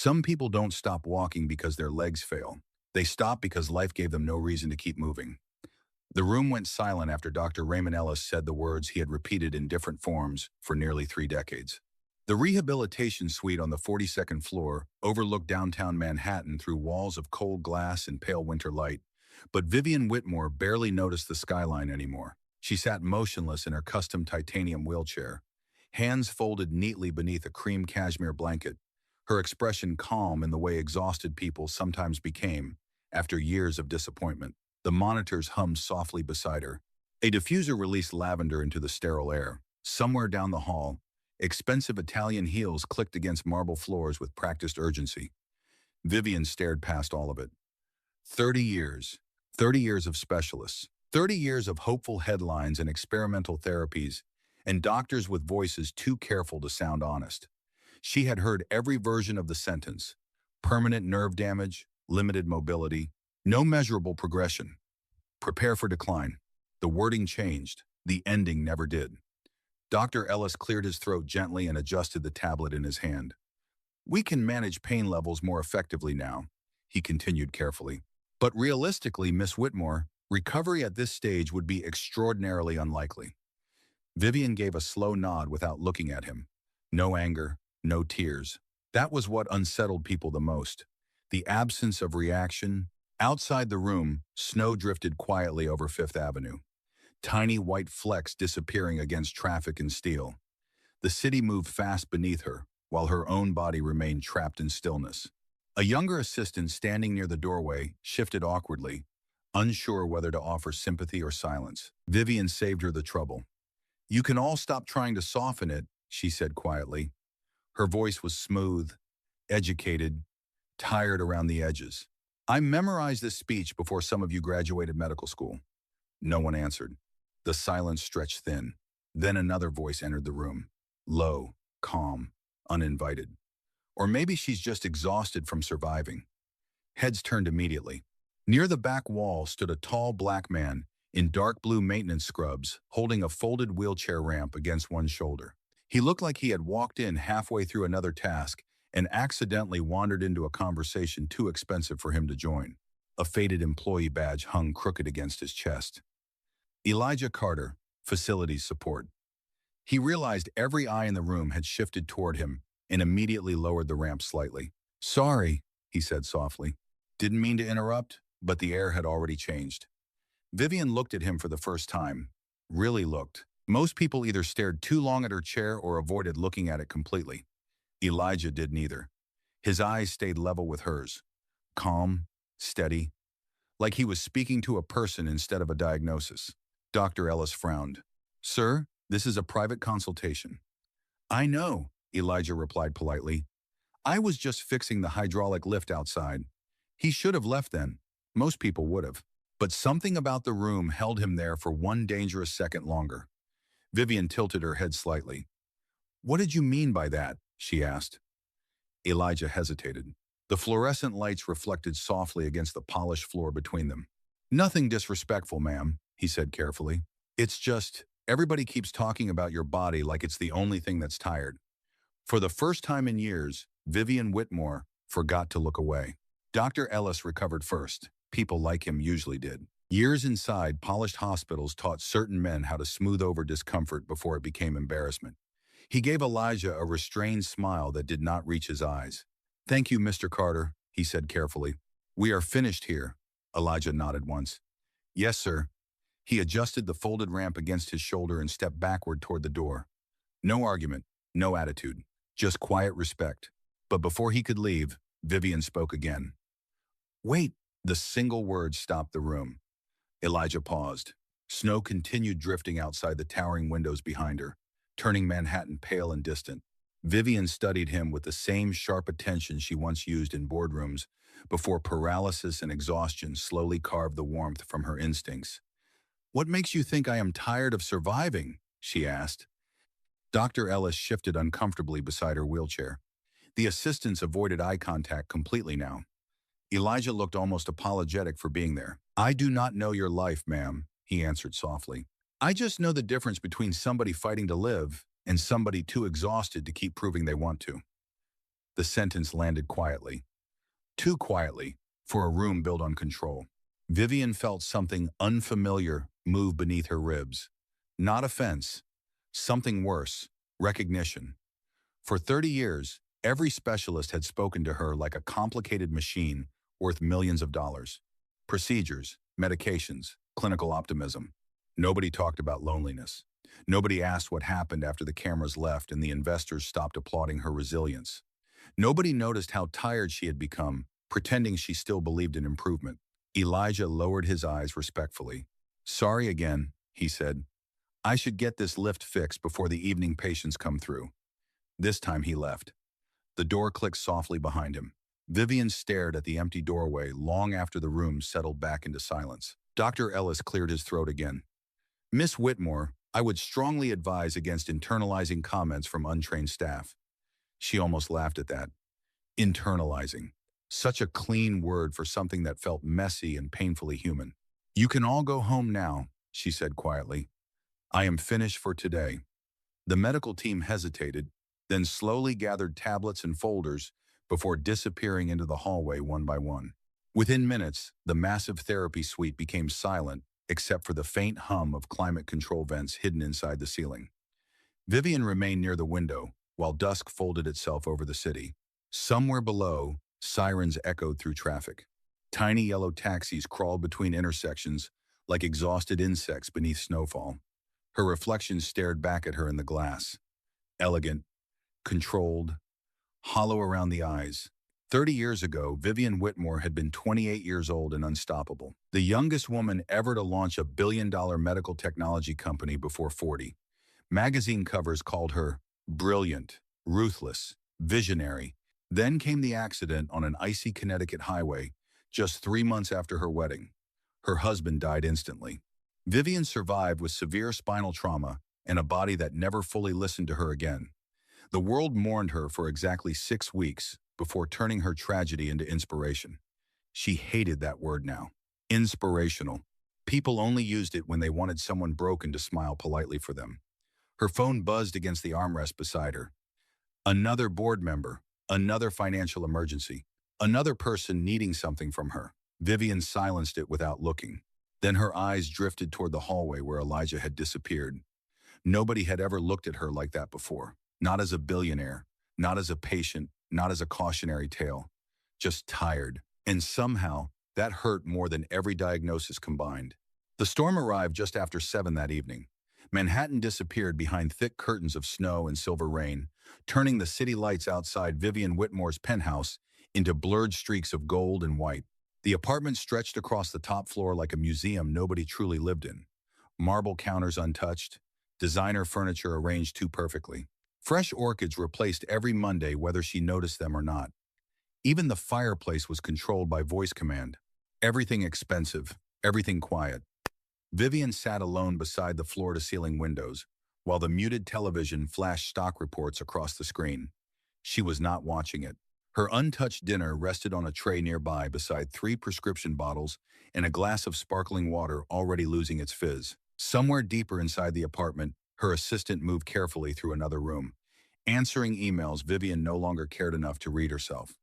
Some people don't stop walking because their legs fail. They stop because life gave them no reason to keep moving. The room went silent after Dr. Raymond Ellis said the words he had repeated in different forms for nearly 3 decades. The rehabilitation suite on the 42nd floor overlooked downtown Manhattan through walls of cold glass and pale winter light, but Vivian Whitmore barely noticed the skyline anymore. She sat motionless in her custom titanium wheelchair, hands folded neatly beneath a cream cashmere blanket, her expression calm in the way exhausted people sometimes became after years of disappointment. The monitors hummed softly beside her. A diffuser released lavender into the sterile air. Somewhere down the hall, expensive Italian heels clicked against marble floors with practiced urgency. Vivian stared past all of it. 30 years. 30 years of specialists. 30 years of hopeful headlines and experimental therapies, and doctors with voices too careful to sound honest. She had heard every version of the sentence. Permanent nerve damage, limited mobility, no measurable progression. Prepare for decline. The wording changed. The ending never did. Dr. Ellis cleared his throat gently and adjusted the tablet in his hand. We can manage pain levels more effectively now, he continued carefully. But realistically, Miss Whitmore, recovery at this stage would be extraordinarily unlikely. Vivian gave a slow nod without looking at him. No anger, no tears. That was what unsettled people the most. The absence of reaction. Outside the room, snow drifted quietly over Fifth Avenue. Tiny white flecks disappearing against traffic and steel. The city moved fast beneath her, while her own body remained trapped in stillness. A younger assistant standing near the doorway shifted awkwardly, unsure whether to offer sympathy or silence. Vivian saved her the trouble. You can all stop trying to soften it, she said quietly. Her voice was smooth, educated, tired around the edges. I memorized this speech before some of you graduated medical school. No one answered. The silence stretched thin. Then another voice entered the room. Low, calm, uninvited. Or maybe she's just exhausted from surviving. Heads turned immediately. Near the back wall stood a tall black man in dark blue maintenance scrubs, holding a folded wheelchair ramp against one shoulder. He looked like he had walked in halfway through another task and accidentally wandered into a conversation too expensive for him to join. A faded employee badge hung crooked against his chest. Elijah Carter, Facilities Support. He realized every eye in the room had shifted toward him and immediately lowered the ramp slightly. Sorry, he said softly. Didn't mean to interrupt, but the air had already changed. Vivian looked at him for the first time. Really looked. Most people either stared too long at her chair or avoided looking at it completely. Elijah did neither. His eyes stayed level with hers. Calm, steady, like he was speaking to a person instead of a diagnosis. Dr. Ellis frowned. Sir, this is a private consultation. I know, Elijah replied politely. I was just fixing the hydraulic lift outside. He should have left then. Most people would have. But something about the room held him there for one dangerous second longer. Vivian tilted her head slightly. What did you mean by that? She asked. Elijah hesitated. The fluorescent lights reflected softly against the polished floor between them. Nothing disrespectful, ma'am, he said carefully. It's just, everybody keeps talking about your body like it's the only thing that's tired. For the first time in years, Vivian Whitmore forgot to look away. Dr. Ellis recovered first. People like him usually did. Years inside, polished hospitals taught certain men how to smooth over discomfort before it became embarrassment. He gave Elijah a restrained smile that did not reach his eyes. Thank you, Mr. Carter, he said carefully. We are finished here. Elijah nodded once. Yes, sir. He adjusted the folded ramp against his shoulder and stepped backward toward the door. No argument, no attitude, just quiet respect. But before he could leave, Vivian spoke again. Wait, the single word stopped the room. Elijah paused. Snow continued drifting outside the towering windows behind her, turning Manhattan pale and distant. Vivian studied him with the same sharp attention she once used in boardrooms before paralysis and exhaustion slowly carved the warmth from her instincts. What makes you think I am tired of surviving? She asked. Dr. Ellis shifted uncomfortably beside her wheelchair. The assistants avoided eye contact completely now. Elijah looked almost apologetic for being there. I do not know your life, ma'am, he answered softly. I just know the difference between somebody fighting to live and somebody too exhausted to keep proving they want to. The sentence landed quietly. Too quietly for a room built on control. Vivian felt something unfamiliar move beneath her ribs. Not offense. Something worse. Recognition. For 30 years, every specialist had spoken to her like a complicated machine worth millions of dollars. Procedures, medications, clinical optimism. Nobody talked about loneliness. Nobody asked what happened after the cameras left and the investors stopped applauding her resilience. Nobody noticed how tired she had become, pretending she still believed in improvement. Elijah lowered his eyes respectfully. "Sorry again," he said. "I should get this lift fixed before the evening patients come through." This time he left. The door clicked softly behind him. Vivian stared at the empty doorway long after the room settled back into silence. Dr. Ellis cleared his throat again. "Miss Whitmore, I would strongly advise against internalizing comments from untrained staff." She almost laughed at that. Internalizing. Such a clean word for something that felt messy and painfully human. "You can all go home now," she said quietly. "I am finished for today." The medical team hesitated, then slowly gathered tablets and folders before disappearing into the hallway one by one. Within minutes, the massive therapy suite became silent except for the faint hum of climate control vents hidden inside the ceiling. Vivian remained near the window while dusk folded itself over the city. Somewhere below, sirens echoed through traffic. Tiny yellow taxis crawled between intersections like exhausted insects beneath snowfall. Her reflection stared back at her in the glass. Elegant, controlled, hollow around the eyes. 30 years ago, Vivian Whitmore had been 28 years old and unstoppable. The youngest woman ever to launch a billion-dollar medical technology company before 40. Magazine covers called her brilliant, ruthless, visionary. Then came the accident on an icy Connecticut highway just 3 months after her wedding. Her husband died instantly. Vivian survived with severe spinal trauma and a body that never fully listened to her again. The world mourned her for exactly 6 weeks before turning her tragedy into inspiration. She hated that word now. Inspirational. People only used it when they wanted someone broken to smile politely for them. Her phone buzzed against the armrest beside her. Another board member, another financial emergency, another person needing something from her. Vivian silenced it without looking. Then her eyes drifted toward the hallway where Elijah had disappeared. Nobody had ever looked at her like that before. Not as a billionaire, not as a patient, not as a cautionary tale. Just tired. And somehow, that hurt more than every diagnosis combined. The storm arrived just after 7 that evening. Manhattan disappeared behind thick curtains of snow and silver rain, turning the city lights outside Vivian Whitmore's penthouse into blurred streaks of gold and white. The apartment stretched across the top floor like a museum nobody truly lived in. Marble counters untouched, designer furniture arranged too perfectly. Fresh orchids replaced every Monday whether she noticed them or not. Even the fireplace was controlled by voice command. Everything expensive, everything quiet. Vivian sat alone beside the floor-to-ceiling windows, while the muted television flashed stock reports across the screen. She was not watching it. Her untouched dinner rested on a tray nearby beside 3 prescription bottles and a glass of sparkling water already losing its fizz. Somewhere deeper inside the apartment, her assistant moved carefully through another room. Answering emails Vivian no longer cared enough to read herself.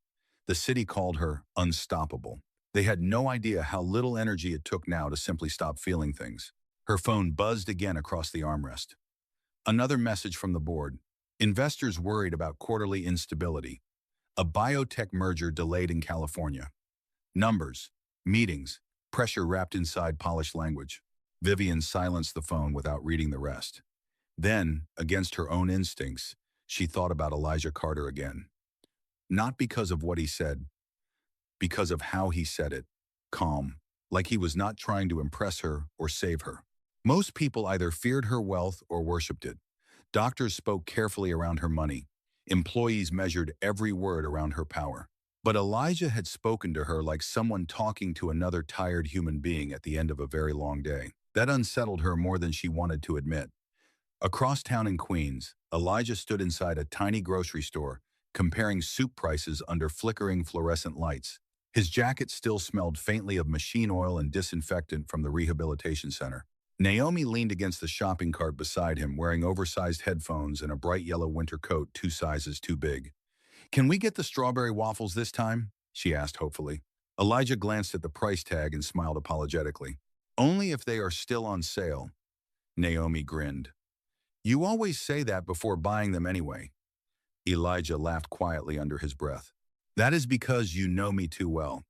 The city called her unstoppable. They had no idea how little energy it took now to simply stop feeling things. Her phone buzzed again across the armrest. Another message from the board. Investors worried about quarterly instability. A biotech merger delayed in California. Numbers, meetings, pressure wrapped inside polished language. Vivian silenced the phone without reading the rest. Then, against her own instincts, she thought about Elijah Carter again. Not because of what he said, because of how he said it. Calm, like he was not trying to impress her or save her. Most people either feared her wealth or worshipped it. Doctors spoke carefully around her money. Employees measured every word around her power. But Elijah had spoken to her like someone talking to another tired human being at the end of a very long day. That unsettled her more than she wanted to admit. Across town in Queens, Elijah stood inside a tiny grocery store, comparing soup prices under flickering fluorescent lights. His jacket still smelled faintly of machine oil and disinfectant from the rehabilitation center. Naomi leaned against the shopping cart beside him, wearing oversized headphones and a bright yellow winter coat 2 sizes too big. Can we get the strawberry waffles this time? She asked hopefully. Elijah glanced at the price tag and smiled apologetically. Only if they are still on sale. Naomi grinned. You always say that before buying them anyway. Elijah laughed quietly under his breath. That is because you know me too well.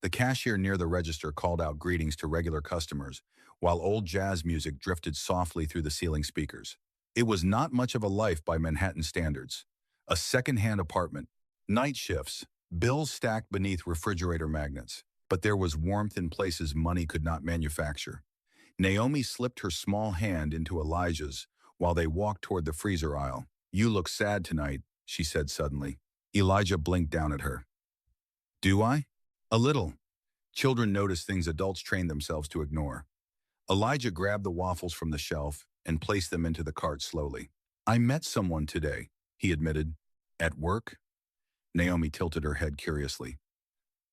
The cashier near the register called out greetings to regular customers, while old jazz music drifted softly through the ceiling speakers. It was not much of a life by Manhattan standards. A second-hand apartment, night shifts, bills stacked beneath refrigerator magnets. But there was warmth in places money could not manufacture. Naomi slipped her small hand into Elijah's while they walked toward the freezer aisle. You look sad tonight, she said suddenly. Elijah blinked down at her. Do I? A little. Children notice things adults train themselves to ignore. Elijah grabbed the waffles from the shelf and placed them into the cart slowly. I met someone today, he admitted. At work? Naomi tilted her head curiously.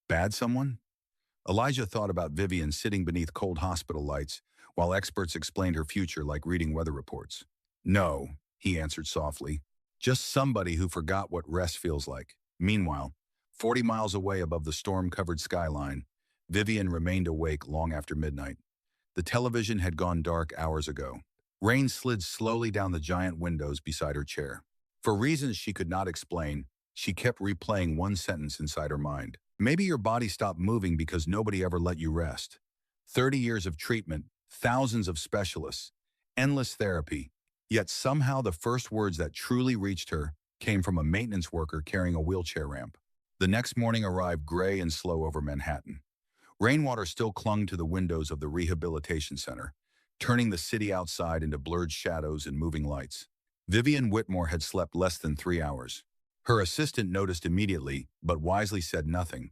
Bad someone? Elijah thought about Vivian sitting beneath cold hospital lights while experts explained her future like reading weather reports. No, he answered softly. Just somebody who forgot what rest feels like. Meanwhile, 40 miles away above the storm-covered skyline, Vivian remained awake long after midnight. The television had gone dark hours ago. Rain slid slowly down the giant windows beside her chair. For reasons she could not explain, she kept replaying one sentence inside her mind. Maybe your body stopped moving because nobody ever let you rest. 30 years of treatment, thousands of specialists, endless therapy. Yet somehow the first words that truly reached her came from a maintenance worker carrying a wheelchair ramp. The next morning arrived gray and slow over Manhattan. Rainwater still clung to the windows of the rehabilitation center, turning the city outside into blurred shadows and moving lights. Vivian Whitmore had slept less than 3 hours. Her assistant noticed immediately, but wisely said nothing,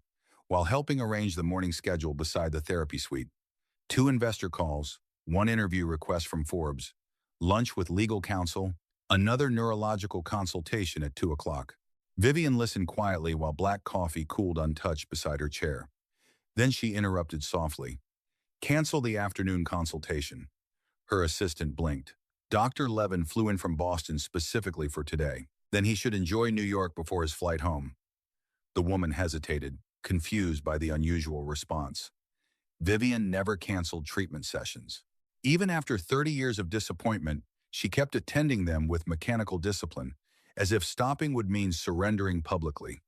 while helping arrange the morning schedule beside the therapy suite. 2 investor calls, 1 interview request from Forbes, lunch with legal counsel, another neurological consultation at 2 o'clock. Vivian listened quietly while black coffee cooled untouched beside her chair. Then she interrupted softly. Cancel the afternoon consultation. Her assistant blinked. Dr. Levin flew in from Boston specifically for today. Then he should enjoy New York before his flight home. The woman hesitated, confused by the unusual response. Vivian never canceled treatment sessions. Even after 30 years of disappointment, she kept attending them with mechanical discipline, as if stopping would mean surrendering publicly.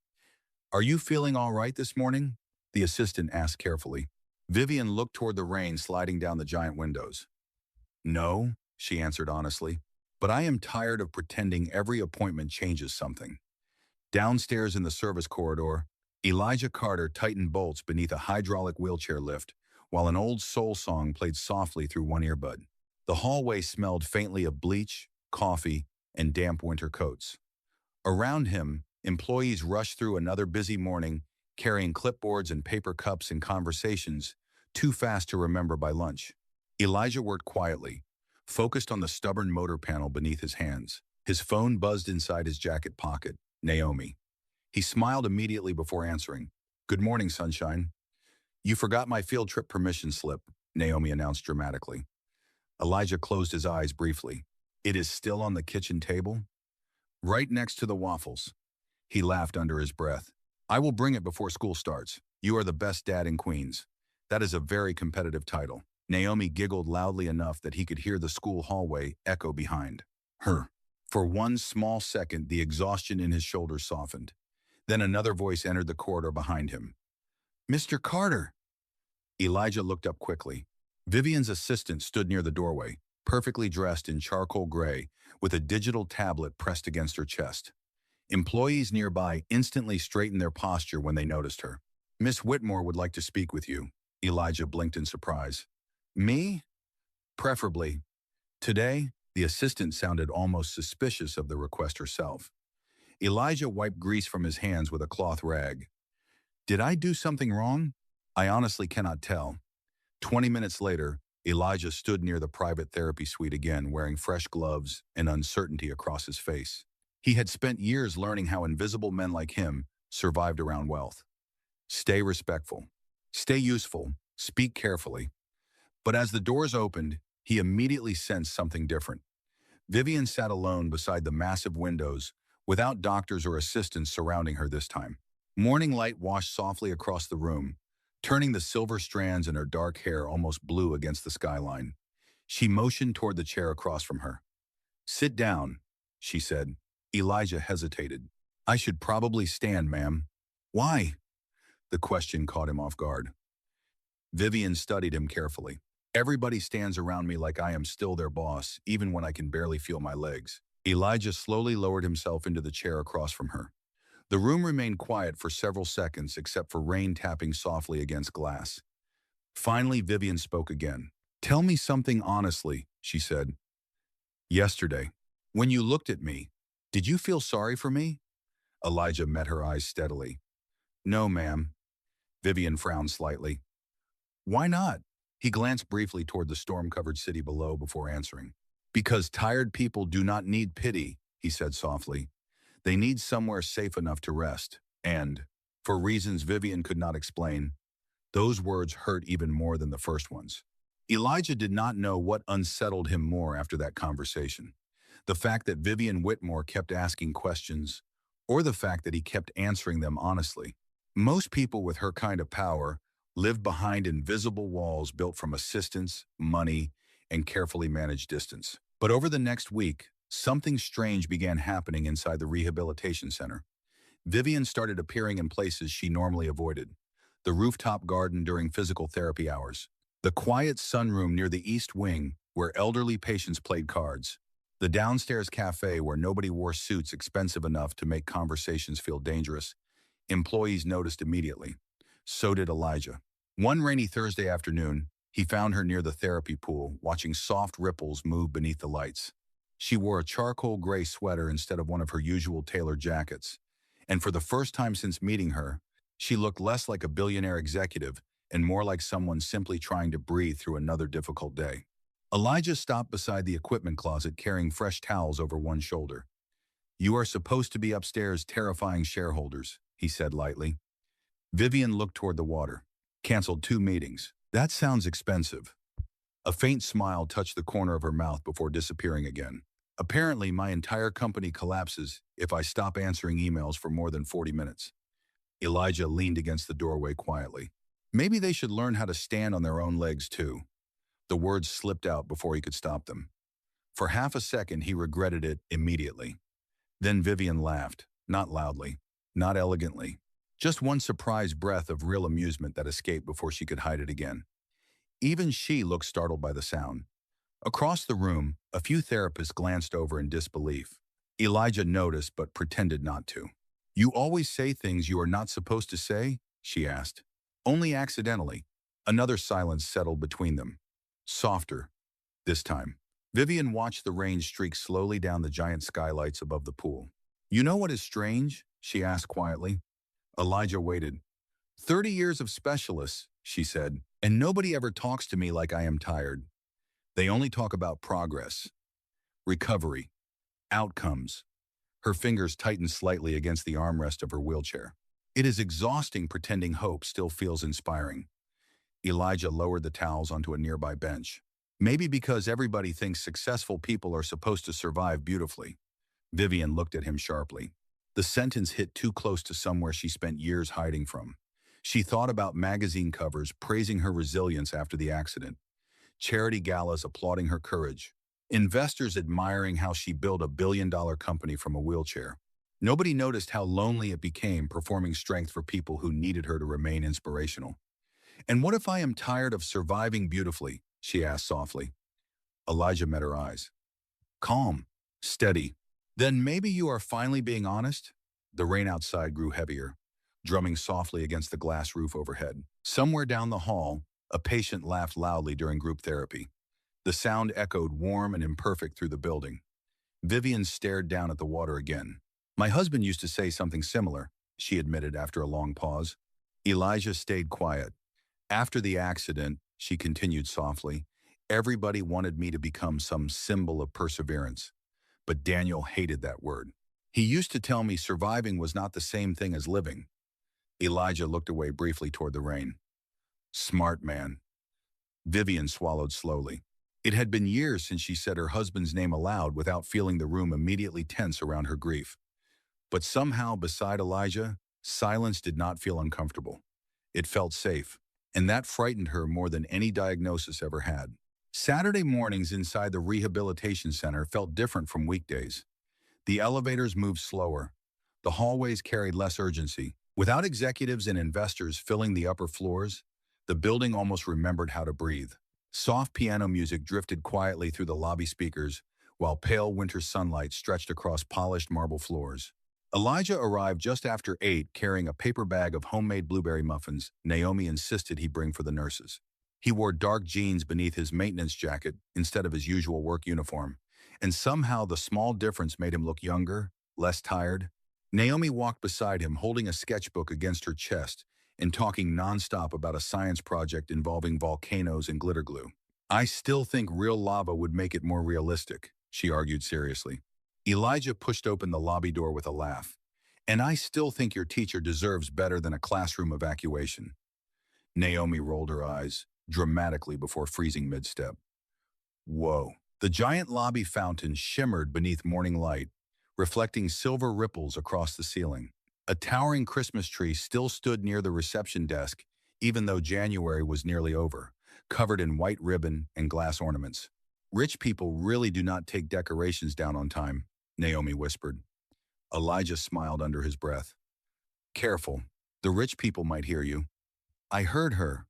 Are you feeling all right this morning? The assistant asked carefully. Vivian looked toward the rain sliding down the giant windows. No, she answered honestly, but I am tired of pretending every appointment changes something. Downstairs in the service corridor, Elijah Carter tightened bolts beneath a hydraulic wheelchair lift, while an old soul song played softly through one earbud. The hallway smelled faintly of bleach, coffee, and damp winter coats. Around him, employees rushed through another busy morning, carrying clipboards and paper cups and conversations, too fast to remember by lunch. Elijah worked quietly, focused on the stubborn motor panel beneath his hands. His phone buzzed inside his jacket pocket. Naomi. He smiled immediately before answering. Good morning, sunshine. You forgot my field trip permission slip, Naomi announced dramatically. Elijah closed his eyes briefly. It is still on the kitchen table? Right next to the waffles. He laughed under his breath. I will bring it before school starts. You are the best dad in Queens. That is a very competitive title. Naomi giggled loudly enough that he could hear the school hallway echo behind her. For one small second, the exhaustion in his shoulders softened. Then another voice entered the corridor behind him. Mr. Carter! Elijah looked up quickly. Vivian's assistant stood near the doorway, perfectly dressed in charcoal gray, with a digital tablet pressed against her chest. Employees nearby instantly straightened their posture when they noticed her. Miss Whitmore would like to speak with you. Elijah blinked in surprise. Me? Preferably. Today, the assistant sounded almost suspicious of the request herself. Elijah wiped grease from his hands with a cloth rag. Did I do something wrong? I honestly cannot tell. 20 minutes later, Elijah stood near the private therapy suite again, wearing fresh gloves and uncertainty across his face. He had spent years learning how invisible men like him survived around wealth. Stay respectful. Stay useful. Speak carefully. But as the doors opened, he immediately sensed something different. Vivian sat alone beside the massive windows, without doctors or assistants surrounding her this time. Morning light washed softly across the room, turning the silver strands in her dark hair almost blue against the skyline. She motioned toward the chair across from her. "Sit down," she said. Elijah hesitated. "I should probably stand, ma'am." "Why?" The question caught him off guard. Vivian studied him carefully. "Everybody stands around me like I am still their boss, even when I can barely feel my legs." Elijah slowly lowered himself into the chair across from her. The room remained quiet for several seconds except for rain tapping softly against glass. Finally, Vivian spoke again. "Tell me something honestly," she said. "Yesterday, when you looked at me, did you feel sorry for me?" Elijah met her eyes steadily. "No, ma'am." Vivian frowned slightly. "Why not?" He glanced briefly toward the storm-covered city below before answering. "Because tired people do not need pity," he said softly. "They need somewhere safe enough to rest. And, for reasons Vivian could not explain, those words hurt even more than the first ones." Elijah did not know what unsettled him more after that conversation. The fact that Vivian Whitmore kept asking questions, or the fact that he kept answering them honestly. Most people with her kind of power lived behind invisible walls built from assistance, money, and carefully managed distance. But over the next week, something strange began happening inside the rehabilitation center. Vivian started appearing in places she normally avoided. The rooftop garden during physical therapy hours. The quiet sunroom near the east wing where elderly patients played cards. The downstairs cafe where nobody wore suits expensive enough to make conversations feel dangerous. Employees noticed immediately. So did Elijah. One rainy Thursday afternoon, he found her near the therapy pool, watching soft ripples move beneath the lights. She wore a charcoal gray sweater instead of one of her usual tailored jackets. And for the first time since meeting her, she looked less like a billionaire executive and more like someone simply trying to breathe through another difficult day. Elijah stopped beside the equipment closet carrying fresh towels over one shoulder. "You are supposed to be upstairs terrifying shareholders," he said lightly. Vivian looked toward the water. "Canceled 2 meetings. That sounds expensive." A faint smile touched the corner of her mouth before disappearing again. "Apparently, my entire company collapses if I stop answering emails for more than 40 minutes. Elijah leaned against the doorway quietly. "Maybe they should learn how to stand on their own legs, too." The words slipped out before he could stop them. For half a second, he regretted it immediately. Then Vivian laughed, not loudly, not elegantly. Just one surprised breath of real amusement that escaped before she could hide it again. Even she looked startled by the sound. Across the room, a few therapists glanced over in disbelief. Elijah noticed but pretended not to. "You always say things you are not supposed to say?" she asked. "Only accidentally." Another silence settled between them. Softer, this time. Vivian watched the rain streak slowly down the giant skylights above the pool. "You know what is strange?" she asked quietly. Elijah waited. 30 years of specialists," she said, "and nobody ever talks to me like I am tired. They only talk about progress, recovery, outcomes." Her fingers tightened slightly against the armrest of her wheelchair. "It is exhausting pretending hope still feels inspiring." Elijah lowered the towels onto a nearby bench. "Maybe because everybody thinks successful people are supposed to survive beautifully." Vivian looked at him sharply. The sentence hit too close to somewhere she spent years hiding from. She thought about magazine covers praising her resilience after the accident, charity galas applauding her courage, investors admiring how she built a billion-dollar company from a wheelchair. Nobody noticed how lonely it became performing strength for people who needed her to remain inspirational. "And what if I am tired of surviving beautifully?" she asked softly. Elijah met her eyes. Calm, steady. "Then maybe you are finally being honest?" The rain outside grew heavier, drumming softly against the glass roof overhead. Somewhere down the hall, a patient laughed loudly during group therapy. The sound echoed warm and imperfect through the building. Vivian stared down at the water again. "My husband used to say something similar," she admitted after a long pause. Elijah stayed quiet. "After the accident," she continued softly, "everybody wanted me to become some symbol of perseverance. But Daniel hated that word. He used to tell me surviving was not the same thing as living." Elijah looked away briefly toward the rain. "Smart man." Vivian swallowed slowly. It had been years since she said her husband's name aloud without feeling the room immediately tense around her grief. But somehow, beside Elijah, silence did not feel uncomfortable. It felt safe, and that frightened her more than any diagnosis ever had. Saturday mornings inside the rehabilitation center felt different from weekdays. The elevators moved slower. The hallways carried less urgency. Without executives and investors filling the upper floors, the building almost remembered how to breathe. Soft piano music drifted quietly through the lobby speakers, while pale winter sunlight stretched across polished marble floors. Elijah arrived just after 8 carrying a paper bag of homemade blueberry muffins Naomi insisted he bring for the nurses. He wore dark jeans beneath his maintenance jacket instead of his usual work uniform, and somehow the small difference made him look younger, less tired. Naomi walked beside him holding a sketchbook against her chest and talking nonstop about a science project involving volcanoes and glitter glue. "I still think real lava would make it more realistic," she argued seriously. Elijah pushed open the lobby door with a laugh. "And I still think your teacher deserves better than a classroom evacuation." Naomi rolled her eyes dramatically before freezing mid-step. Whoa. The giant lobby fountain shimmered beneath morning light, reflecting silver ripples across the ceiling. A towering Christmas tree still stood near the reception desk, even though January was nearly over, covered in white ribbon and glass ornaments. "Rich people really do not take decorations down on time," Naomi whispered. Elijah smiled under his breath. "Careful. The rich people might hear you." "I heard her,"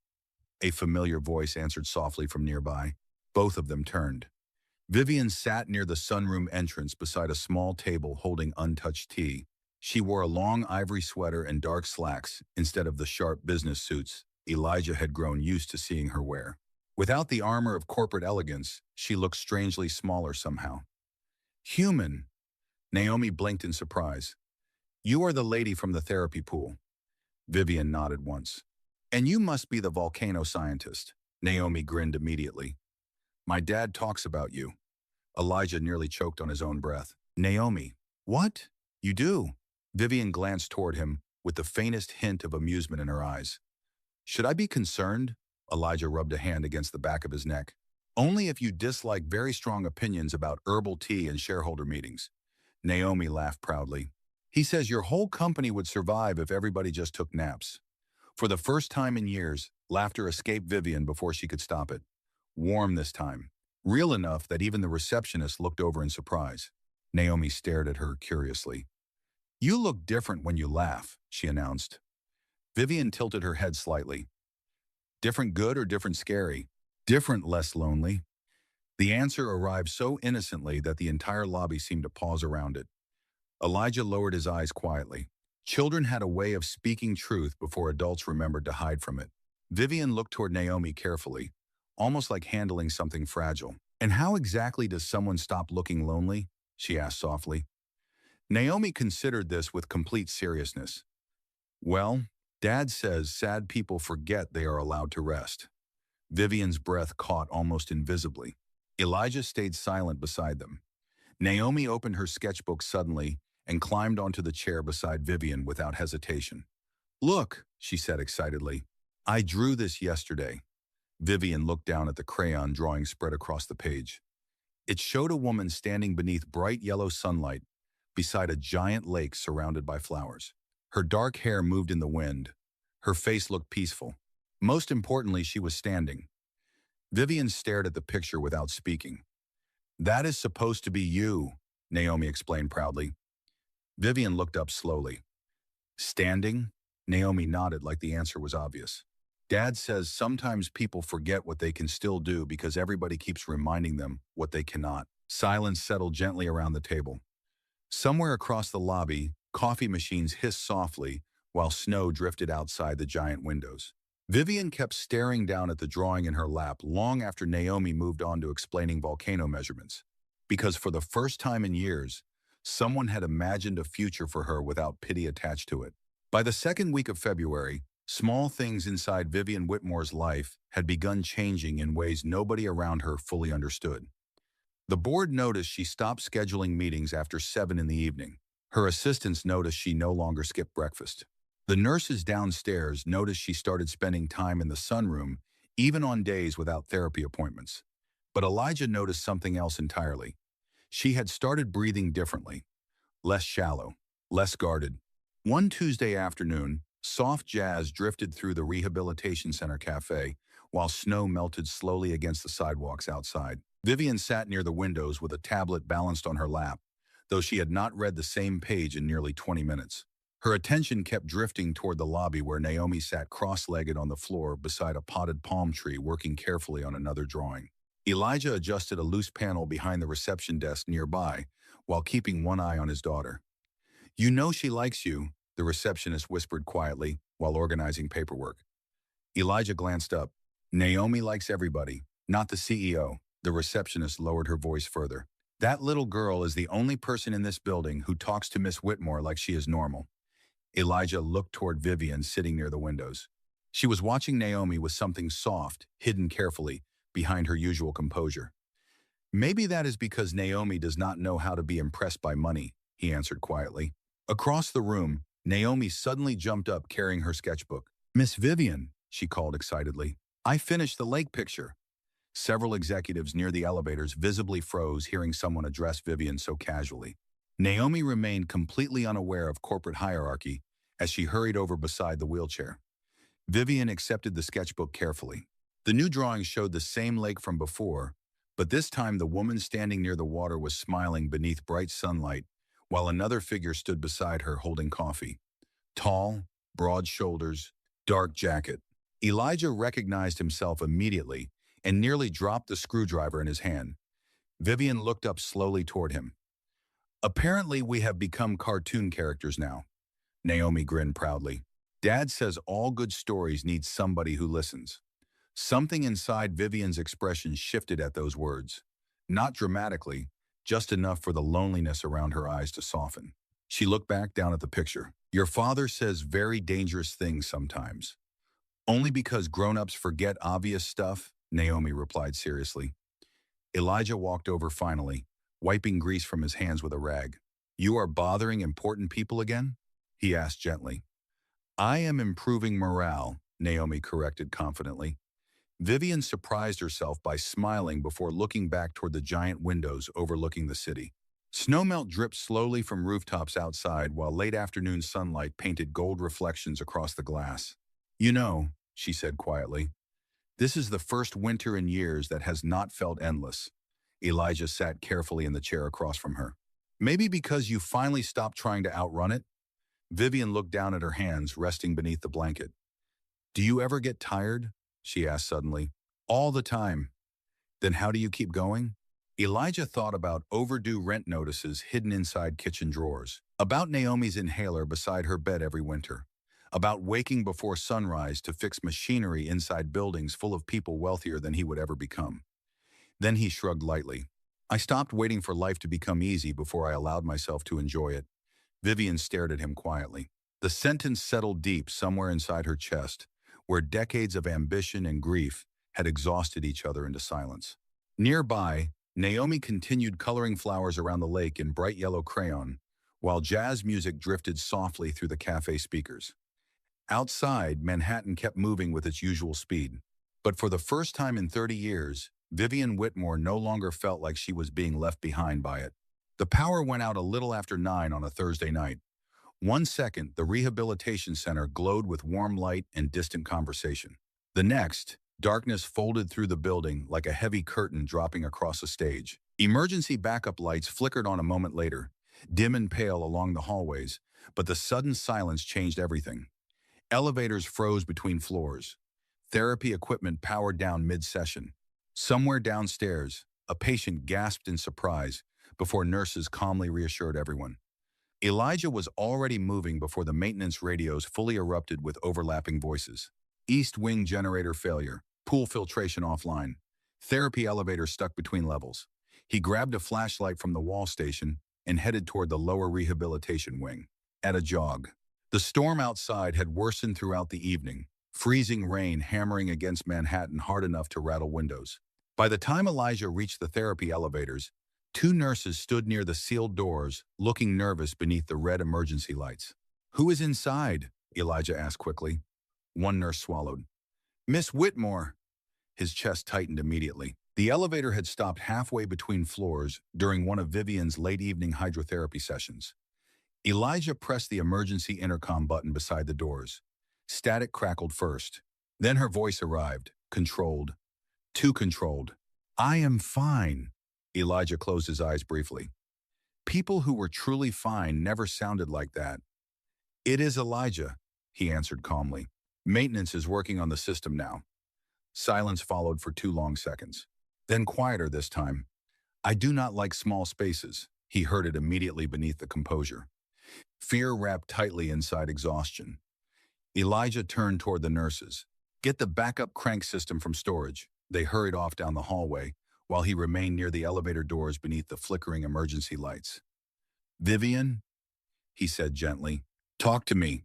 a familiar voice answered softly from nearby. Both of them turned. Vivian sat near the sunroom entrance beside a small table holding untouched tea. She wore a long ivory sweater and dark slacks instead of the sharp business suits Elijah had grown used to seeing her wear. Without the armor of corporate elegance, she looked strangely smaller somehow. "Human." Naomi blinked in surprise. "You are the lady from the therapy pool." Vivian nodded once. "And you must be the volcano scientist." Naomi grinned immediately. "My dad talks about you." Elijah nearly choked on his own breath. "Naomi, what? You do?" Vivian glanced toward him with the faintest hint of amusement in her eyes. "Should I be concerned?" Elijah rubbed a hand against the back of his neck. "Only if you dislike very strong opinions about herbal tea and shareholder meetings." Naomi laughed proudly. "He says your whole company would survive if everybody just took naps." For the first time in years, laughter escaped Vivian before she could stop it. Warm this time. Real enough that even the receptionist looked over in surprise. Naomi stared at her curiously. "You look different when you laugh," she announced. Vivian tilted her head slightly. "Different good or different scary?" "Different less lonely." The answer arrived so innocently that the entire lobby seemed to pause around it. Elijah lowered his eyes quietly. Children had a way of speaking truth before adults remembered to hide from it. Vivian looked toward Naomi carefully, almost like handling something fragile. "And how exactly does someone stop looking lonely?" she asked softly. Naomi considered this with complete seriousness. "Well, Dad says sad people forget they are allowed to rest." Vivian's breath caught almost invisibly. Elijah stayed silent beside them. Naomi opened her sketchbook suddenly and climbed onto the chair beside Vivian without hesitation. "Look," she said excitedly. "I drew this yesterday." Vivian looked down at the crayon drawing spread across the page. It showed a woman standing beneath bright yellow sunlight beside a giant lake surrounded by flowers. Her dark hair moved in the wind. Her face looked peaceful. Most importantly, she was standing. Vivian stared at the picture without speaking. "That is supposed to be you," Naomi explained proudly. Vivian looked up slowly. "Standing?" Naomi nodded like the answer was obvious. "Dad says sometimes people forget what they can still do because everybody keeps reminding them what they cannot." Silence settled gently around the table. Somewhere across the lobby, coffee machines hissed softly while snow drifted outside the giant windows. Vivian kept staring down at the drawing in her lap long after Naomi moved on to explaining volcano measurements. Because for the first time in years, someone had imagined a future for her without pity attached to it. By the second week of February, small things inside Vivian Whitmore's life had begun changing in ways nobody around her fully understood. The board noticed she stopped scheduling meetings after 7 in the evening. Her assistants noticed she no longer skipped breakfast. The nurses downstairs noticed she started spending time in the sunroom, even on days without therapy appointments. But Elijah noticed something else entirely. She had started breathing differently, less shallow. less guarded. One Tuesday afternoon, soft jazz drifted through the rehabilitation center cafe, while snow melted slowly against the sidewalks outside. Vivian sat near the windows with a tablet balanced on her lap, though she had not read the same page in nearly 20 minutes. Her attention kept drifting toward the lobby where Naomi sat cross-legged on the floor beside a potted palm tree working carefully on another drawing. Elijah adjusted a loose panel behind the reception desk nearby while keeping one eye on his daughter. "You know she likes you," the receptionist whispered quietly while organizing paperwork. Elijah glanced up. "Naomi likes everybody, not the CEO." The receptionist lowered her voice further. "That little girl is the only person in this building who talks to Miss Whitmore like she is normal." Elijah looked toward Vivian sitting near the windows. She was watching Naomi with something soft, hidden carefully, behind her usual composure. "Maybe that is because Naomi does not know how to be impressed by money," he answered quietly. Across the room, Naomi suddenly jumped up carrying her sketchbook. "Miss Vivian," she called excitedly, "I finished the lake picture." Several executives near the elevators visibly froze hearing someone address Vivian so casually. Naomi remained completely unaware of corporate hierarchy as she hurried over beside the wheelchair. Vivian accepted the sketchbook carefully. The new drawing showed the same lake from before, but this time the woman standing near the water was smiling beneath bright sunlight, while another figure stood beside her holding coffee. Tall, broad shoulders, dark jacket. Elijah recognized himself immediately and nearly dropped the screwdriver in his hand. Vivian looked up slowly toward him. "Apparently we have become cartoon characters now." Naomi grinned proudly. "Dad says all good stories need somebody who listens." Something inside Vivian's expression shifted at those words. Not dramatically, just enough for the loneliness around her eyes to soften. She looked back down at the picture. "Your father says very dangerous things sometimes." "Only because grown-ups forget obvious stuff," Naomi replied seriously. Elijah walked over finally, wiping grease from his hands with a rag. "You are bothering important people again?" he asked gently. "I am improving morale," Naomi corrected confidently. Vivian surprised herself by smiling before looking back toward the giant windows overlooking the city. Snowmelt dripped slowly from rooftops outside while late afternoon sunlight painted gold reflections across the glass. "You know," she said quietly, "this is the first winter in years that has not felt endless." Elijah sat carefully in the chair across from her. "Maybe because you finally stopped trying to outrun it?" Vivian looked down at her hands resting beneath the blanket. "Do you ever get tired?" she asked suddenly. "All the time." "Then how do you keep going?" Elijah thought about overdue rent notices hidden inside kitchen drawers, about Naomi's inhaler beside her bed every winter, about waking before sunrise to fix machinery inside buildings full of people wealthier than he would ever become. Then he shrugged lightly. "I stopped waiting for life to become easy before I allowed myself to enjoy it." Vivian stared at him quietly. The sentence settled deep somewhere inside her chest, where decades of ambition and grief had exhausted each other into silence. Nearby, Naomi continued coloring flowers around the lake in bright yellow crayon, while jazz music drifted softly through the cafe speakers. Outside, Manhattan kept moving with its usual speed. But for the first time in 30 years, Vivian Whitmore no longer felt like she was being left behind by it. The power went out a little after 9 on a Thursday night. 1 second, the rehabilitation center glowed with warm light and distant conversation. The next, darkness folded through the building like a heavy curtain dropping across a stage. Emergency backup lights flickered on a moment later, dim and pale along the hallways, but the sudden silence changed everything. Elevators froze between floors. Therapy equipment powered down mid-session. Somewhere downstairs, a patient gasped in surprise before nurses calmly reassured everyone. Elijah was already moving before the maintenance radios fully erupted with overlapping voices. East wing generator failure, pool filtration offline, therapy elevator stuck between levels. He grabbed a flashlight from the wall station and headed toward the lower rehabilitation wing. At a jog. The storm outside had worsened throughout the evening, freezing rain hammering against Manhattan hard enough to rattle windows. By the time Elijah reached the therapy elevators, 2 nurses stood near the sealed doors, looking nervous beneath the red emergency lights. "Who is inside?" Elijah asked quickly. One nurse swallowed. "Miss Whitmore." His chest tightened immediately. The elevator had stopped halfway between floors during one of Vivian's late-evening hydrotherapy sessions. Elijah pressed the emergency intercom button beside the doors. Static crackled first. Then her voice arrived, controlled. Too controlled. I am fine. Elijah closed his eyes briefly. People who were truly fine never sounded like that. It is Elijah, he answered calmly. Maintenance is working on the system now. Silence followed for 2 long seconds. Then quieter this time. I do not like small spaces. He heard it immediately beneath the composure. Fear wrapped tightly inside exhaustion. Elijah turned toward the nurses. Get the backup crank system from storage. They hurried off down the hallway, while he remained near the elevator doors beneath the flickering emergency lights. Vivian, he said gently, talk to me.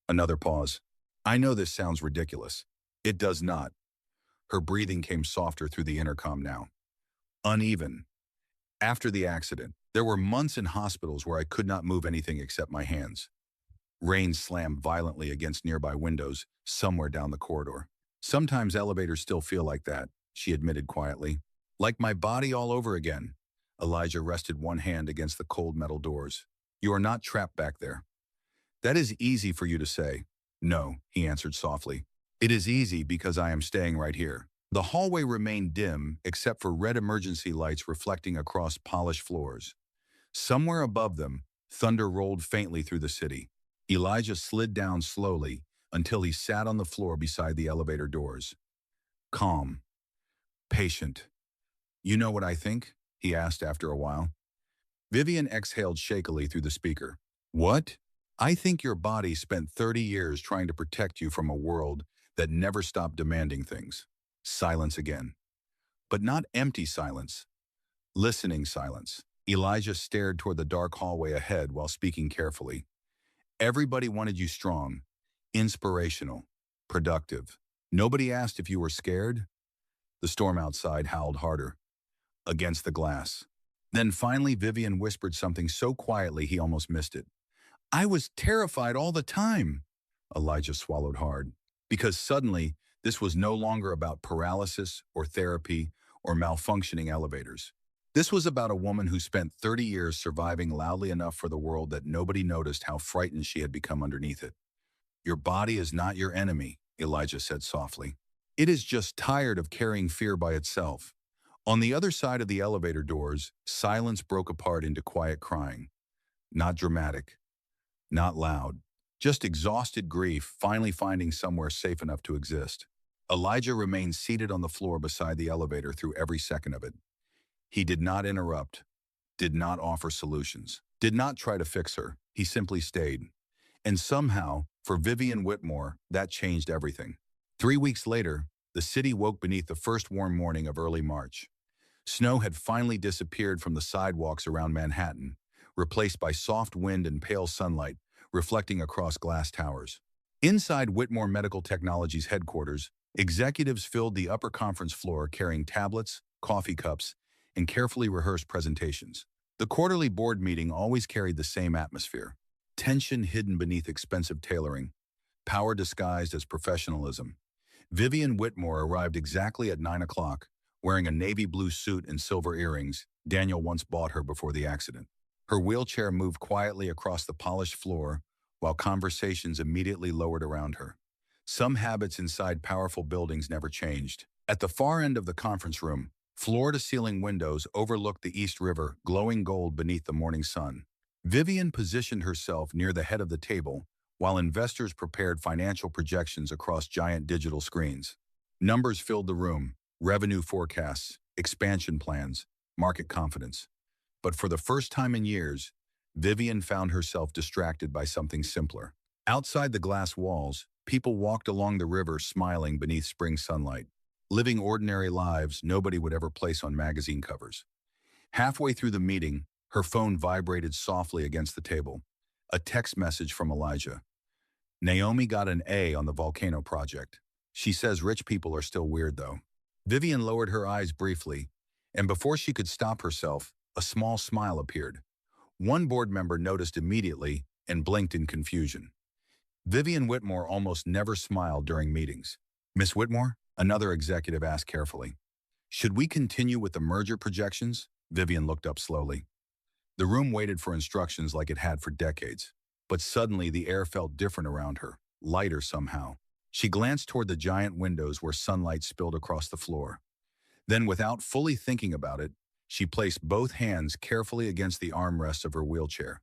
Another pause. I know this sounds ridiculous. It does not. Her breathing came softer through the intercom now. Uneven. After the accident, there were months in hospitals where I could not move anything except my hands. Rain slammed violently against nearby windows, somewhere down the corridor. Sometimes elevators still feel like that, she admitted quietly. Like my body all over again. Elijah rested one hand against the cold metal doors. You are not trapped back there. That is easy for you to say. No, he answered softly. It is easy because I am staying right here. The hallway remained dim, except for red emergency lights reflecting across polished floors. Somewhere above them, thunder rolled faintly through the city. Elijah slid down slowly until he sat on the floor beside the elevator doors. Calm. Patient. You know what I think? He asked after a while. Vivian exhaled shakily through the speaker. What? I think your body spent 30 years trying to protect you from a world that never stopped demanding things. Silence again. But not empty silence. Listening silence. Elijah stared toward the dark hallway ahead while speaking carefully. Everybody wanted you strong, inspirational, productive. Nobody asked if you were scared. The storm outside howled harder. Against the glass. Then finally Vivian whispered something so quietly he almost missed it. I was terrified all the time. Elijah swallowed hard. Because suddenly, this was no longer about paralysis or therapy or malfunctioning elevators. This was about a woman who spent 30 years surviving loudly enough for the world that nobody noticed how frightened she had become underneath it. Your body is not your enemy, Elijah said softly. It is just tired of carrying fear by itself. On the other side of the elevator doors, silence broke apart into quiet crying. Not dramatic, not loud, just exhausted grief finally finding somewhere safe enough to exist. Elijah remained seated on the floor beside the elevator through every second of it. He did not interrupt, did not offer solutions, did not try to fix her. He simply stayed. And somehow, for Vivian Whitmore, that changed everything. 3 weeks later, the city woke beneath the first warm morning of early March. Snow had finally disappeared from the sidewalks around Manhattan, replaced by soft wind and pale sunlight reflecting across glass towers. Inside Whitmore Medical Technologies headquarters, executives filled the upper conference floor carrying tablets, coffee cups, and carefully rehearsed presentations. The quarterly board meeting always carried the same atmosphere. Tension hidden beneath expensive tailoring, power disguised as professionalism. Vivian Whitmore arrived exactly at 9 o'clock, wearing a navy blue suit and silver earrings Daniel once bought her before the accident. Her wheelchair moved quietly across the polished floor, while conversations immediately lowered around her. Some habits inside powerful buildings never changed. At the far end of the conference room, floor-to-ceiling windows overlooked the East River, glowing gold beneath the morning sun. Vivian positioned herself near the head of the table, while investors prepared financial projections across giant digital screens. Numbers filled the room, revenue forecasts, expansion plans, market confidence. But for the first time in years, Vivian found herself distracted by something simpler. Outside the glass walls, people walked along the river smiling beneath spring sunlight, living ordinary lives nobody would ever place on magazine covers. Halfway through the meeting, her phone vibrated softly against the table. A text message from Elijah. Naomi got an A on the volcano project. She says rich people are still weird though. Vivian lowered her eyes briefly, and before she could stop herself, a small smile appeared. One board member noticed immediately and blinked in confusion. Vivian Whitmore almost never smiled during meetings. Miss Whitmore? Another executive asked carefully. Should we continue with the merger projections? Vivian looked up slowly. The room waited for instructions like it had for decades. But suddenly the air felt different around her, lighter somehow. She glanced toward the giant windows where sunlight spilled across the floor. Then, without fully thinking about it, she placed both hands carefully against the armrests of her wheelchair.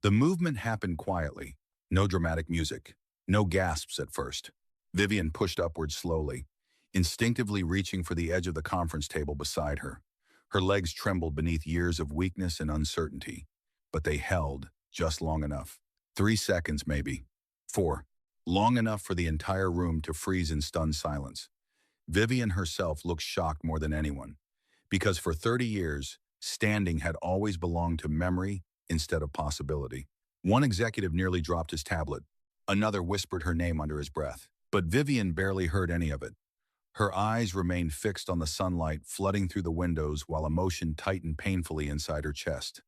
The movement happened quietly. No dramatic music. No gasps at first. Vivian pushed upward slowly, instinctively reaching for the edge of the conference table beside her. Her legs trembled beneath years of weakness and uncertainty, but they held just long enough. 3 seconds, maybe. 4. Long enough for the entire room to freeze in stunned silence. Vivian herself looked shocked more than anyone, because for 30 years, standing had always belonged to memory instead of possibility. One executive nearly dropped his tablet. Another whispered her name under his breath. But Vivian barely heard any of it. Her eyes remained fixed on the sunlight flooding through the windows while emotion tightened painfully inside her chest.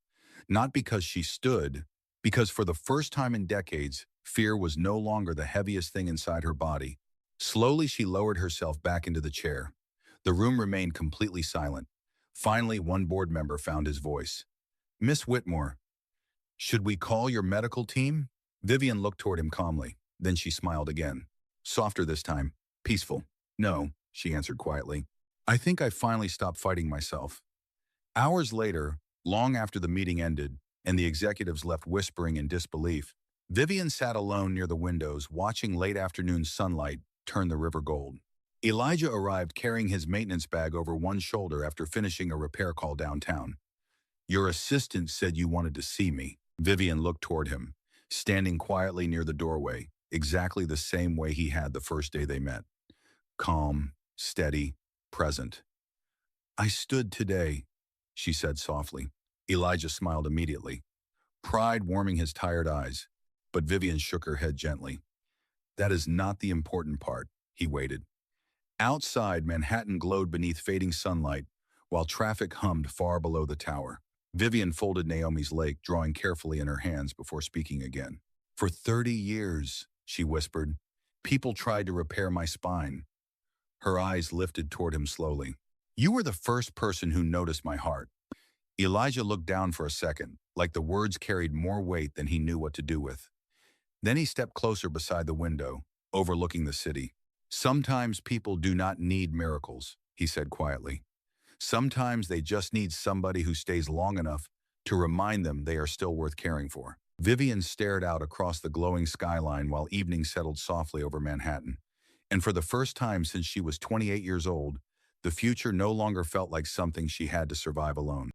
Not because she stood, because for the first time in decades, fear was no longer the heaviest thing inside her body. Slowly, she lowered herself back into the chair. The room remained completely silent. Finally, one board member found his voice. "Miss Whitmore, should we call your medical team?" Vivian looked toward him calmly. Then she smiled again. Softer this time. Peaceful. "No," she answered quietly. "I think I finally stopped fighting myself." Hours later, long after the meeting ended and the executives left whispering in disbelief, Vivian sat alone near the windows watching late afternoon sunlight turn the river gold. Elijah arrived carrying his maintenance bag over one shoulder after finishing a repair call downtown. "Your assistant said you wanted to see me." Vivian looked toward him, standing quietly near the doorway, exactly the same way he had the first day they met. Calm, steady, present. "I stood today," she said softly. Elijah smiled immediately, pride warming his tired eyes, but Vivian shook her head gently. "That is not the important part." He waited. Outside, Manhattan glowed beneath fading sunlight, while traffic hummed far below the tower. Vivian folded Naomi's lake, drawing carefully in her hands before speaking again. "For 30 years, she whispered, people tried to repair my spine." Her eyes lifted toward him slowly. "You were the first person who noticed my heart." Elijah looked down for a second, like the words carried more weight than he knew what to do with. Then he stepped closer beside the window, overlooking the city. "Sometimes people do not need miracles," he said quietly. "Sometimes they just need somebody who stays long enough to remind them they are still worth caring for." Vivian stared out across the glowing skyline while evening settled softly over Manhattan. And for the first time since she was 28 years old, the future no longer felt like something she had to survive alone.